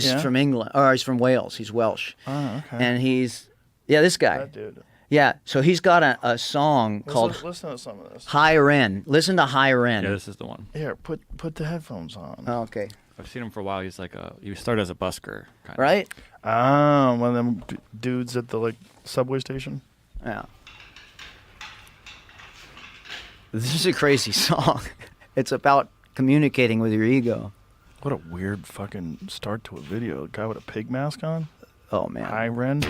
He's from England, or he's from Wales. He's Welsh. Oh, okay. And this guy. That dude. Yeah, so he's got a song called Listen to some of this. High Ren. Listen to High Ren. Yeah, this is the one. Here, put the headphones on. Oh, okay. I've seen him for a while. He's like he started as a busker, kind of. Right? One of them dudes at the subway station. Yeah. This is a crazy song. It's about communicating with your ego. What a weird fucking start to a video. A guy with a pig mask on. Oh, man. Hi, Ren.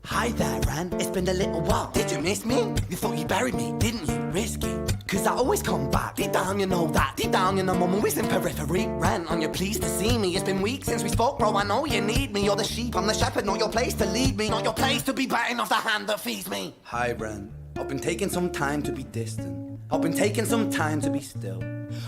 Hi there, Ran. It's been a little while. Did you miss me? You thought you buried me, didn't you? Risky. Cause I always come back. Deep down, you know that. Deep down, you know I'm always in periphery. Ran, on you pleased to see me. It's been weeks since we spoke, bro. I know you need me. You're the sheep, I'm the shepherd. Not your place to lead me. Not your place to be biting off the hand that feeds me. Hi, Ran. I've been taking some time to be distant. I've been taking some time to be still.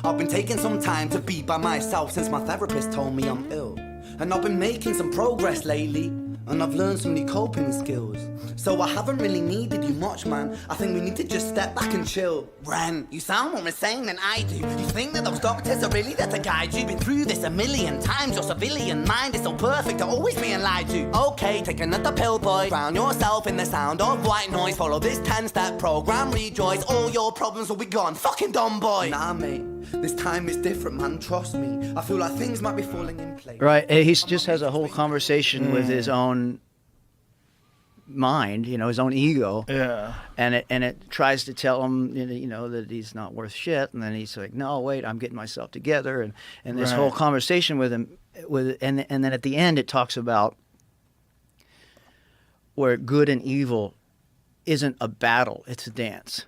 I've been taking some time to be by myself since my therapist told me I'm ill. And I've been making some progress lately. And I've learned some new coping skills. So I haven't really needed you much, man. I think we need to just step back and chill. Ren, you sound more insane than I do. You think that those doctors are really there to guide you? Been through this a million times. Your civilian mind is so perfect to always being lied to. Okay, take another pill, boy. Drown yourself in the sound of white noise. Follow this 10-step program, rejoice. All your problems will be gone. Fucking dumb boy. Nah, mate. This time is different, man. Trust me. I feel like things might be falling in place. Right. He just has a whole conversation with his own mind, his own ego. Yeah. And it tries to tell him, that he's not worth shit. And then he's like, no, wait, I'm getting myself together. And this whole conversation with him, and then at the end it talks about where good and evil isn't a battle, it's a dance.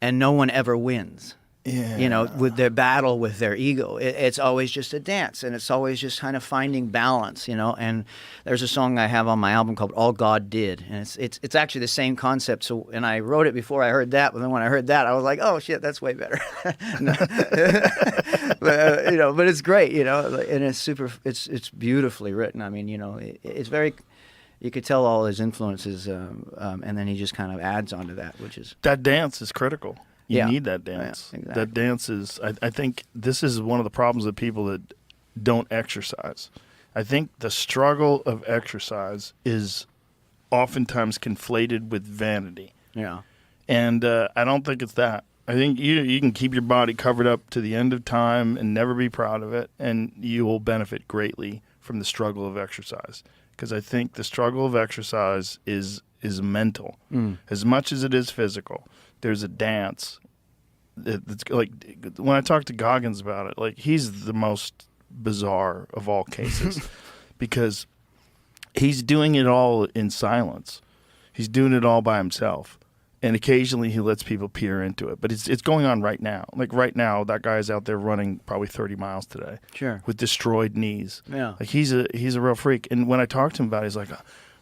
And no one ever wins. Yeah. With their battle with their ego. It's always just a dance, and it's always just kind of finding balance, And there's a song I have on my album called All God Did, and it's actually the same concept. So, and I wrote it before I heard that, but then when I heard that, I was like, oh shit, that's way better. But it's great, and it's beautifully written. I mean, it's very. You could tell all his influences, and then he just kind of adds onto that, which is that dance is critical. You need that dance. Yeah, exactly. That dance is, I think this is one of the problems with people that don't exercise. I think the struggle of exercise is oftentimes conflated with vanity. Yeah. And I don't think it's that. I think you can keep your body covered up to the end of time and never be proud of it, and you will benefit greatly from the struggle of exercise. Because I think the struggle of exercise is mental. As much as it is physical. There's a dance. It's like when I talk to Goggins about it, like he's the most bizarre of all cases because he's doing it all in silence. He's doing it all by himself. And occasionally he lets people peer into it. But it's going on right now. Like right now, that guy's out there running probably 30 miles today. Sure. With destroyed knees. Yeah. Like he's a real freak. And when I talk to him about it, he's like,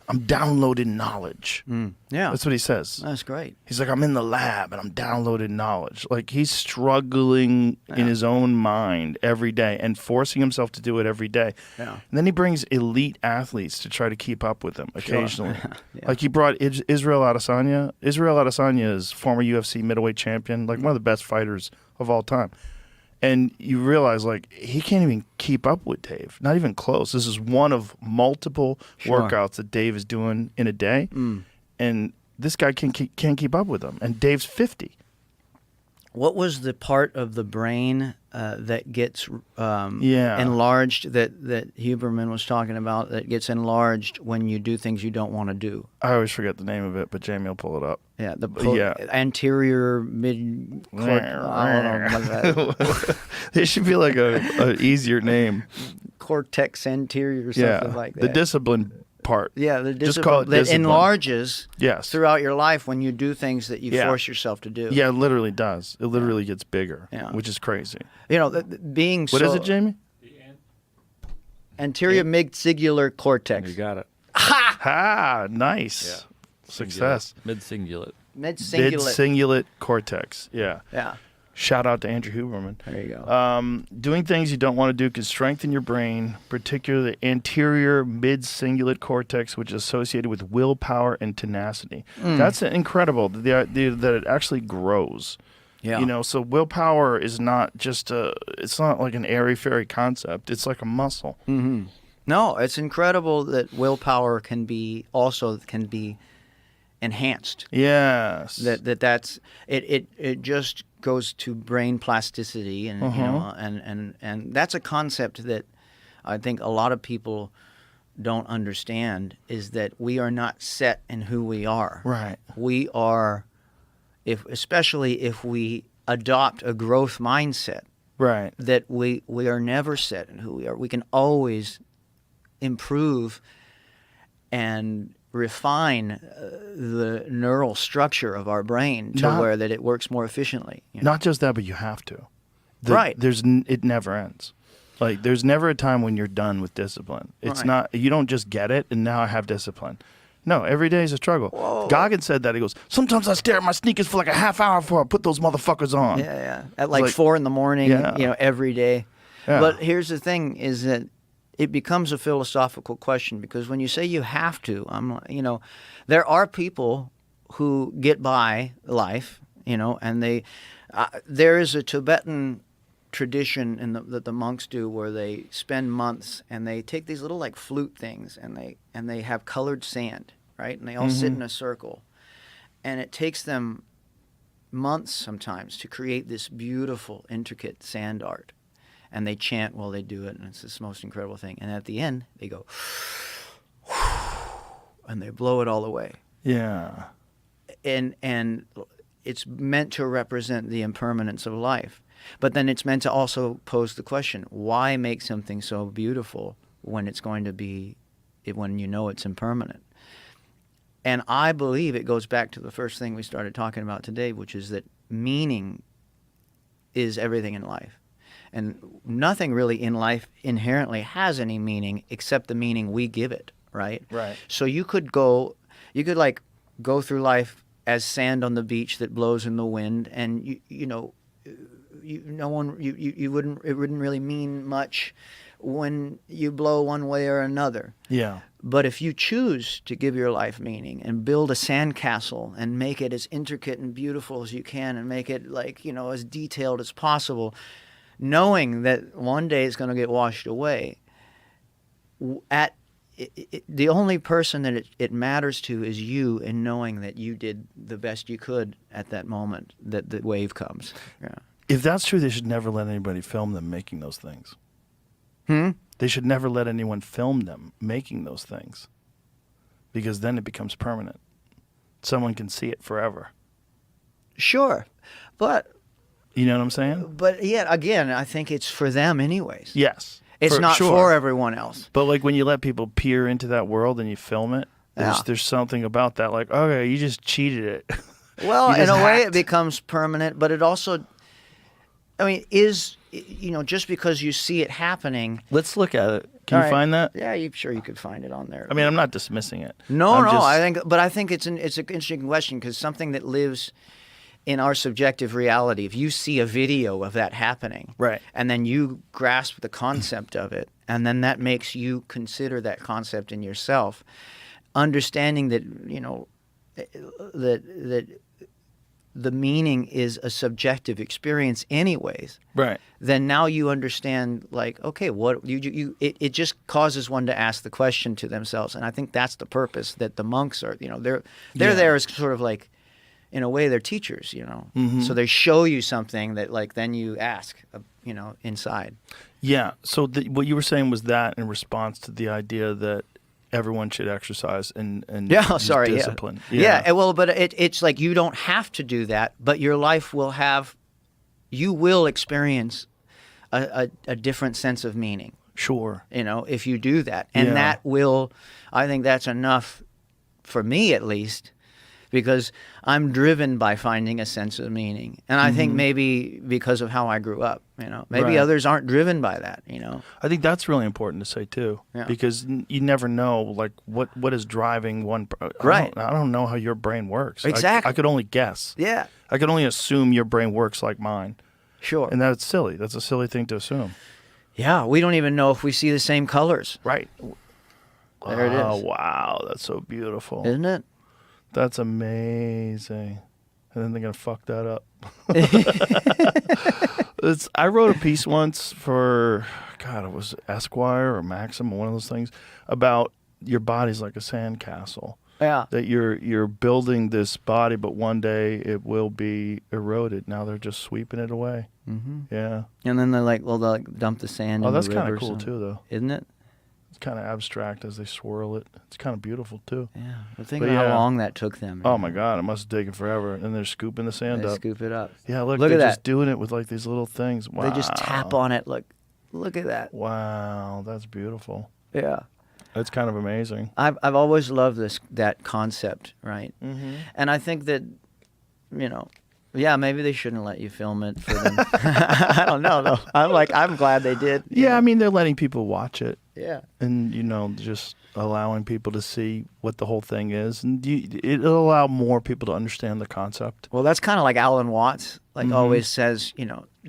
I'm downloading knowledge. Yeah. That's what he says. That's great. He's like, I'm in the lab and I'm downloading knowledge. Like he's struggling in his own mind every day and forcing himself to do it every day. Yeah. And then he brings elite athletes to try to keep up with him occasionally. Sure. Yeah. Like he brought Israel Adesanya. Israel Adesanya is former UFC middleweight champion, like one of the best fighters of all time. And you realize, like, he can't even keep up with Dave. Not even close. This is one of multiple workouts that Dave is doing in a day. And this guy can't keep up with him. And Dave's 50. what was the part of the brain that gets enlarged that Huberman was talking about, that gets enlarged when you do things you don't want to do? I always forget the name of it, but Jamie will pull it up. Yeah, anterior mid. It should be like a easier name. Cortex anterior or something like that. The discipline part. Yeah, the discipline Just call it that discipline. enlarges Yes. throughout your life when you do things that you force yourself to do. Yeah, it literally does. It literally gets bigger, Yeah. which is crazy. You know, being What is it, Jamie? anterior mid-cingulate cortex. You got it. Ha! Nice. Yeah. Success. Mid-cingulate. Mid-cingulate. Mid-cingulate cortex. Yeah. Yeah. Shout out to Andrew Huberman. There you go. Doing things you don't want to do can strengthen your brain, particularly the anterior mid-cingulate cortex, which is associated with willpower and tenacity. That's incredible, the idea that it actually grows. Yeah. You know, so willpower is not just it's not like an airy-fairy concept. It's like a muscle. Mm-hmm. No, it's incredible that willpower can be enhanced. Yes. That's it just goes to brain plasticity, and you know, and that's a concept that I think a lot of people don't understand, is that we are not set in who we are. Right. We are, especially if we adopt a growth mindset, Right. that we are never set in who we are. We can always improve and refine the neural structure of our brain to where that it works more efficiently. You know? Not just that, but you have to. Right. It never ends. Like, there's never a time when you're done with discipline. It's Right. not, you don't just get it and now I have discipline. No, every day is a struggle. Whoa. Goggins said that. He goes, sometimes I stare at my sneakers for like a half hour before I put those motherfuckers on. Yeah. At like Like- 4 a.m, Yeah. you know, every day. Yeah. But here's the thing: is that it becomes a philosophical question, because when you say you have to, there are people who get by life, you know, and there is a Tibetan tradition that the monks do, where they spend months and they take these little like flute things, and they have colored sand, right? And they all sit in a circle, and it takes them months sometimes to create this beautiful, intricate sand art. And they chant while they do it, and it's this most incredible thing. And at the end, they go, and they blow it all away. Yeah. And it's meant to represent the impermanence of life. But then it's meant to also pose the question, why make something so beautiful when it's going to be, when you know it's impermanent? And I believe it goes back to the first thing we started talking about today, which is that meaning is everything in life. And nothing really in life inherently has any meaning except the meaning we give it, right? Right. So you could like go through life as sand on the beach that blows in the wind, and it wouldn't really mean much when you blow one way or another. Yeah. But if you choose to give your life meaning and build a sandcastle and make it as intricate and beautiful as you can, and make it like, you know, as detailed as possible, knowing that one day it's going to get washed away, the only person that it matters to is you, and knowing that you did the best you could at that moment that the wave comes. Yeah. If that's true, they should never let anybody film them making those things. They should never let anyone film them making those things, because then it becomes permanent. Someone can see it forever. Sure, but You know what I'm saying? But yet again, I think it's for them anyways. Yes. It's not sure. for everyone else. But like when you let people peer into that world and you film it, there's something about that. Like, okay, you just cheated it. Well, You in just a way, hacked. it becomes permanent, but it also, I mean, just because you see it happening. Let's look at it. Can you find that? Yeah, sure you could find it on there. I mean, I'm not dismissing it. No, I'm no. just- I think it's an interesting question, because something that lives in our subjective reality. If you see a video of that happening, Right. and then you grasp the concept of it, and then that makes you consider that concept in yourself, understanding that that the meaning is a subjective experience, anyways. Right. Then now you understand, like, okay, what it just causes one to ask the question to themselves, and I think that's the purpose that the monks are. They're there as sort of like, in a way, they're teachers, So they show you something that, like, then you ask, inside. Yeah. So what you were saying was that in response to the idea that everyone should exercise and use discipline. Yeah. Well, but it's like you don't have to do that, but your life you will experience a different sense of meaning. Sure. If you do that. And I think that's enough for me, at least, because I'm driven by finding a sense of meaning. And I think maybe because of how I grew up, maybe others aren't driven by that, I think that's really important to say too, because you never know, like, what is driving one. Right. I don't know how your brain works. Exactly. I could only guess. Yeah. I could only assume your brain works like mine. Sure. And that's silly. That's a silly thing to assume. Yeah. We don't even know if we see the same colors. Right. There it is. Oh, wow. That's so beautiful. Isn't it? That's amazing. And then they're going to fuck that up. I wrote a piece once for, God, it was Esquire or Maxim or one of those things, about your body's like a sandcastle. Yeah. That you're building this body, but one day it will be eroded. Now they're just sweeping it away. Mm-hmm. Yeah. And then they'll dump the sand in the that's river. kind of cool too, though. Isn't it? It's kind of abstract as they swirl it. It's kind of beautiful too. Yeah. But think about how long that took them. Oh my God, it must have taken forever. And they're scooping the sand they up. Scoop it up. Yeah, look at they're that. just doing it with like these little things. Wow. They just tap on it. Look at that. Wow, that's beautiful. Yeah. That's kind of amazing. I've always loved that concept, right? Mm-hmm. And I think that, maybe they shouldn't let you film it for them. I don't know though. I'm glad they did. Yeah, I mean they're letting people watch it. Yeah. And just allowing people to see what the whole thing is, and it'll allow more people to understand the concept. Well, that's kind of like Alan Watts, always says,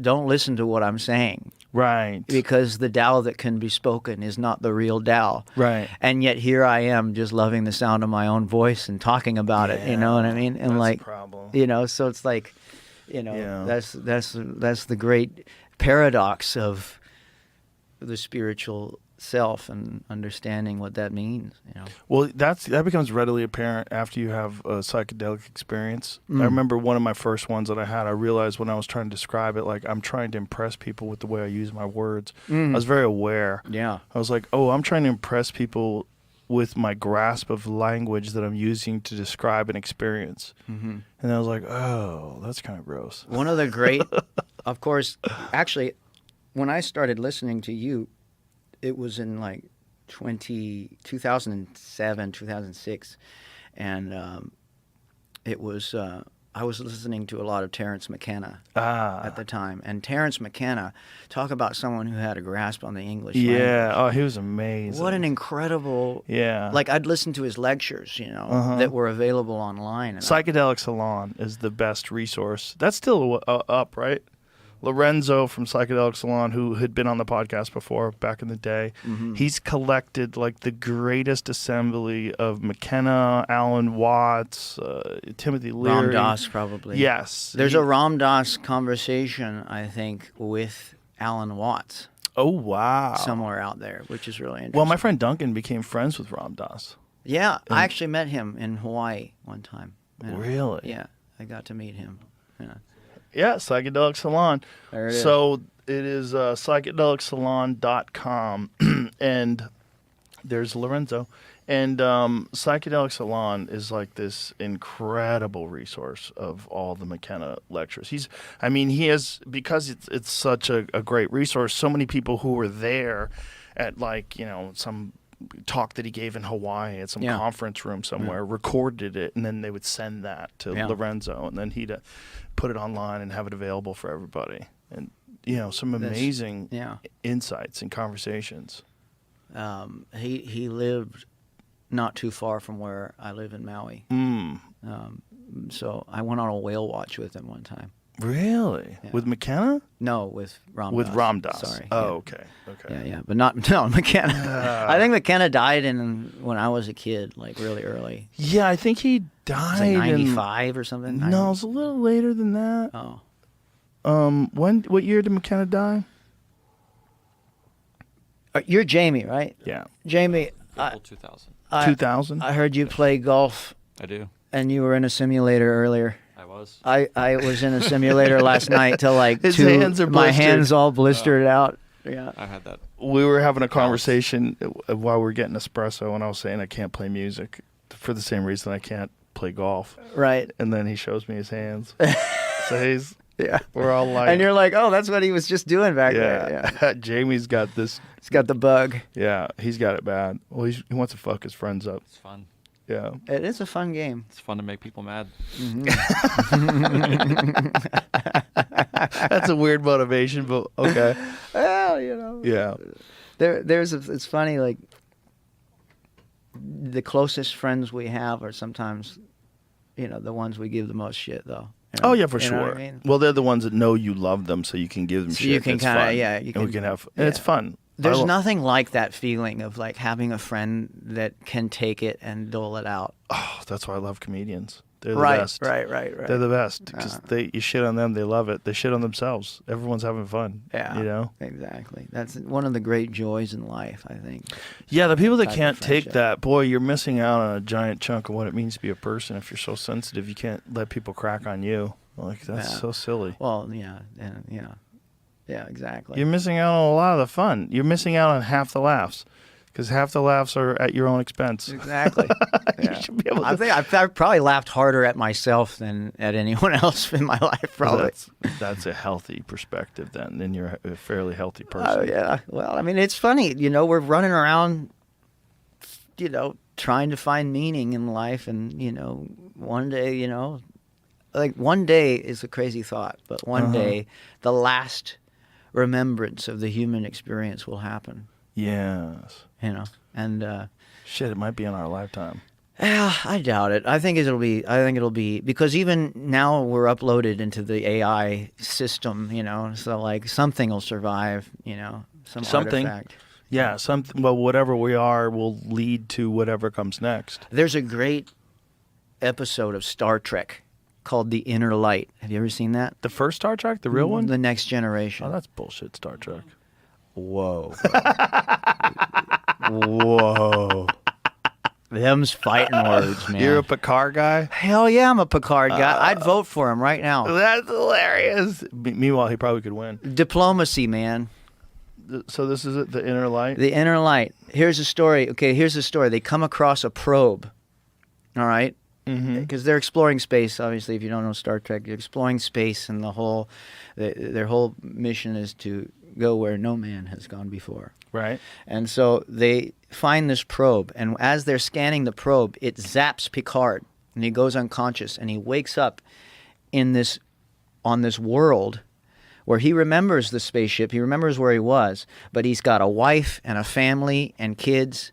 don't listen to what I'm saying. Right. Because the Tao that can be spoken is not the real Tao. Right. And yet here I am just loving the sound of my own voice and talking about it, you know what I mean? And that's the problem. So it's like, that's the great paradox of the spiritual self and understanding what that means. Well, that becomes readily apparent after you have a psychedelic experience. I remember one of my first ones that I had. I realized when I was trying to describe it, like I'm trying to impress people with the way I use my words. I was very aware. Yeah. I was like, I'm trying to impress people with my grasp of language that I'm using to describe an experience. Mm-hmm. And I was like, that's kind of gross. One of the great, of course, actually, when I started listening to you, it was in like 2007, 2006, and it was I was listening to a lot of Terence McKenna at the time, and Terence McKenna, talk about someone who had a grasp on the English language. He was amazing. What an incredible like I'd listen to his lectures, that were available online. Psychedelic Salon is the best resource. That's still up, right? Lorenzo from Psychedelic Salon, who had been on the podcast before back in the day, he's collected like the greatest assembly of McKenna, Alan Watts, Timothy Leary. Ram Dass, probably. Yes. There's a Ram Dass conversation, I think, with Alan Watts. Oh, wow. Somewhere out there, which is really interesting. Well, my friend Duncan became friends with Ram Dass. Yeah, I actually met him in Hawaii one time. Really? Yeah, I got to meet him. Yeah. Yeah, Psychedelic Salon. There it is. So it is psychedelicsalon.com, and there's Lorenzo. And Psychedelic Salon is like this incredible resource of all the McKenna lectures. He has, because it's such a great resource, so many people who were there at some talk that he gave in Hawaii at some conference room somewhere, recorded it, and then they would send that to Lorenzo, and then he'd put it online and have it available for everybody. And some amazing insights and conversations. He lived not too far from where I live in Maui. So I went on a whale watch with him one time. Really? Yeah. With McKenna? No, with Ram Dass. With Ram Dass. Sorry. Oh, okay. Yeah, but not McKenna. I think McKenna died when I was a kid, like really early. Yeah, I think he died in 95 or something. No, it was a little later than that. Oh. What year did McKenna die? You're Jamie, right? Yeah. Jamie. April 2000. 2000? I heard you play golf. I do. And you were in a simulator earlier. I was. I was in a simulator last night till like His 2. hands are my blistered. hands all blistered out. Yeah. I've had that. We were having a conversation while we were getting espresso, and I was saying I can't play music for the same reason I can't play golf. Right. And then he shows me his hands. So he's, Yeah. we're all like, And you're like, oh, that's what he was just doing back there. yeah. Yeah. Jamie's got this. He's got the bug. Yeah, he's got it bad. Well, he wants to fuck his friends up. It's fun. Yeah. It is a fun game. It's fun to make people mad. That's a weird motivation, but okay. Well, you know. Yeah. It's funny, like, the closest friends we have are sometimes, you know, the ones we give the most shit, though. You know? Oh yeah, for You know sure. what I mean? Well, they're the ones that know you love them, so you can give them So shit. you can that's kinda- fun. yeah, you and we can- can have, and it's yeah. fun. There's I lo- nothing like that feeling of, like, having a friend that can take it and dole it out. Oh, that's why I love comedians. They're the Right, best. right. They're the best because you shit on them, they love it. They shit on themselves. Everyone's having fun. Yeah. You know. Exactly. That's one of the great joys in life, I think. Yeah, the people that Type of can't take friendship. that, boy, you're missing out on a giant chunk of what it means to be a person. If you're so sensitive, you can't let people crack on you. Like that's Yeah. so silly. Well, yeah, yeah, exactly. You're missing out on a lot of the fun. You're missing out on half the laughs because half the laughs are at your own expense. Exactly. You Yeah. should be able to. I think I've probably laughed harder at myself than at anyone else in my life. Probably. That's a healthy perspective then. Then you're a fairly healthy person. Oh yeah. Well, I mean, it's funny. You know, we're running around, you know, trying to find meaning in life, and you know, one day, you know, like one day is a crazy thought, but one day, the last remembrance of the human experience will happen. Yes. You know, and. Shit, it might be in our lifetime. Yeah, I doubt it. I think it'll be because even now we're uploaded into the AI system, you know. So like something will survive, you know, Something. artifact. Yeah, something. Well, whatever we are will lead to whatever comes next. There's a great episode of Star Trek called The Inner Light. Have you ever seen that? The first Star Trek, the real one. The Next Generation. Oh, that's bullshit. Star Trek. Whoa. Whoa. Them's fighting words, man. You're a Picard guy. Hell yeah, I'm a Picard guy. I'd vote for him right now. That's hilarious. Meanwhile, he probably could win. Diplomacy, man. So this is it, the Inner Light. The Inner Light. Here's a story. Okay, here's the story. They come across a probe. All right? Because they're exploring space. Obviously, if you don't know Star Trek, you're exploring space, and their whole mission is to go where no man has gone before. Right. And so they find this probe, and as they're scanning the probe, it zaps Picard, and he goes unconscious, and he wakes up on this world where he remembers the spaceship, he remembers where he was, but he's got a wife and a family and kids,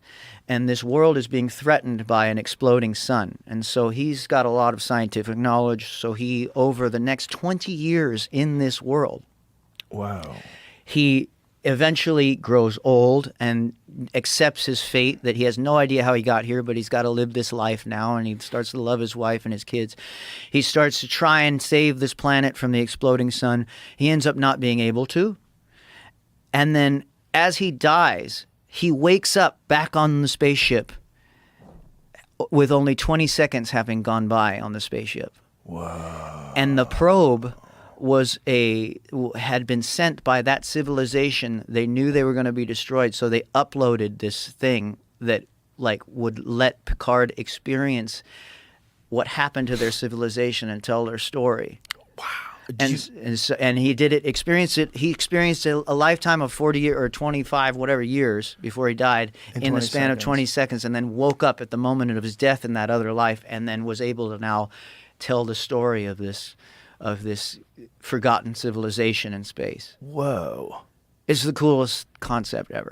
and this world is being threatened by an exploding sun. And so he's got a lot of scientific knowledge, so he, over the next 20 years in this world, Wow. he eventually grows old and accepts his fate, that he has no idea how he got here, but he's got to live this life now, and he starts to love his wife and his kids. He starts to try and save this planet from the exploding sun. He ends up not being able to. And then as he dies, he wakes up back on the spaceship with only 20 seconds having gone by on the spaceship. Whoa. And the probe had been sent by that civilization. They knew they were going to be destroyed, so they uploaded this thing that like would let Picard experience what happened to their civilization and tell their story. Wow. And he did it. He experienced a lifetime of 40 or 25 whatever years before he died in the span of 20 seconds, and then woke up at the moment of his death in that other life, and then was able to now tell the story of this forgotten civilization in space. Whoa. It's the coolest concept ever.